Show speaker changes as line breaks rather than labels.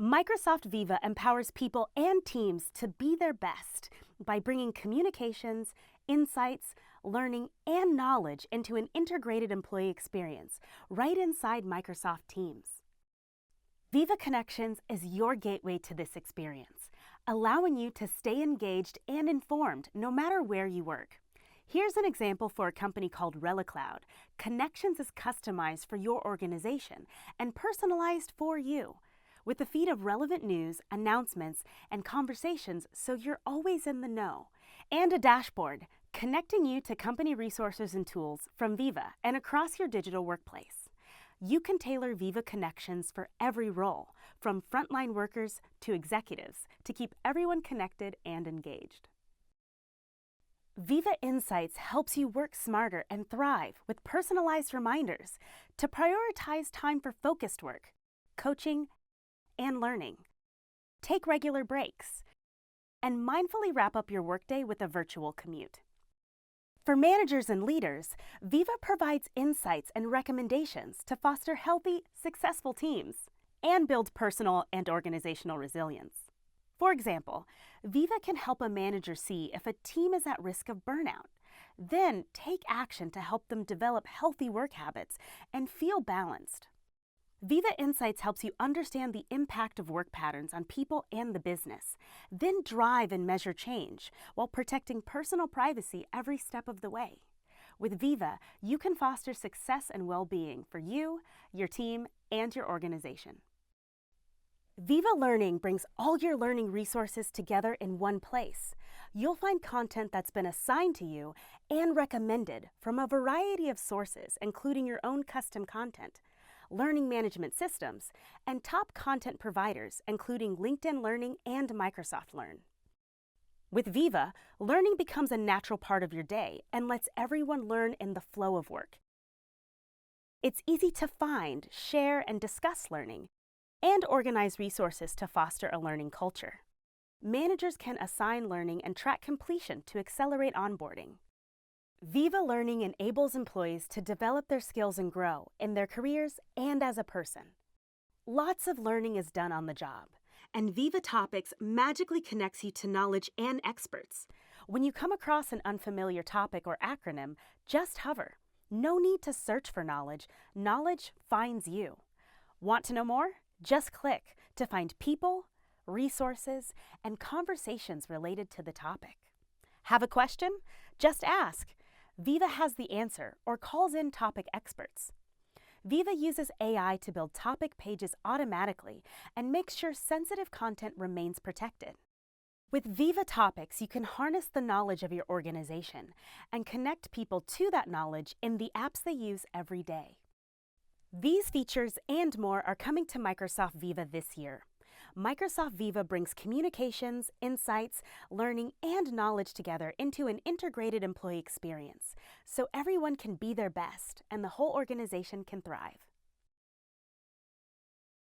Microsoft Viva empowers people and teams to be their best by bringing communications, insights, learning, and knowledge into an integrated employee experience right inside Microsoft Teams. Viva Connections is your gateway to this experience, allowing you to stay engaged and informed no matter where you work. Here's an example for a company called ReliCloud. Connections is customized for your organization and personalized for you, with a feed of relevant news, announcements, and conversations so you're always in the know, and a dashboard connecting you to company resources and tools from Viva and across your digital workplace. You can tailor Viva Connections for every role, from frontline workers to executives, to keep everyone connected and engaged. Viva Insights helps you work smarter and thrive with personalized reminders to prioritize time for focused work, coaching, and learning. Take regular breaks, and mindfully wrap up your workday with a virtual commute. For managers and leaders, Viva provides insights and recommendations to foster healthy, successful teams and build personal and organizational resilience. For example, Viva can help a manager see if a team is at risk of burnout, then take action to help them develop healthy work habits and feel balanced. Viva Insights helps you understand the impact of work patterns on people and the business, then drive and measure change while protecting personal privacy every step of the way. With Viva, you can foster success and well-being for you, your team, and your organization. Viva Learning brings all your learning resources together in one place. You'll find content that's been assigned to you and recommended from a variety of sources, including your own custom content, learning management systems, and top content providers, including LinkedIn Learning and Microsoft Learn. With Viva, learning becomes a natural part of your day and lets everyone learn in the flow of work. It's easy to find, share, and discuss learning, and organize resources to foster a learning culture. Managers can assign learning and track completion to accelerate onboarding. Viva Learning enables employees to develop their skills and grow in their careers and as a person. Lots of learning is done on the job, and Viva Topics magically connects you to knowledge and experts. When you come across an unfamiliar topic or acronym, just hover. No need to search for knowledge. Knowledge finds you. Want to know more? Just click to find people, resources, and conversations related to the topic. Have a question? Just ask. Viva has the answer or calls in topic experts. Viva uses AI to build topic pages automatically and makes sure sensitive content remains protected. With Viva Topics, you can harness the knowledge of your organization and connect people to that knowledge in the apps they use every day. These features and more are coming to Microsoft Viva this year. Microsoft Viva brings communications, insights, learning, and knowledge together into an integrated employee experience, so everyone can be their best and the whole organization can thrive.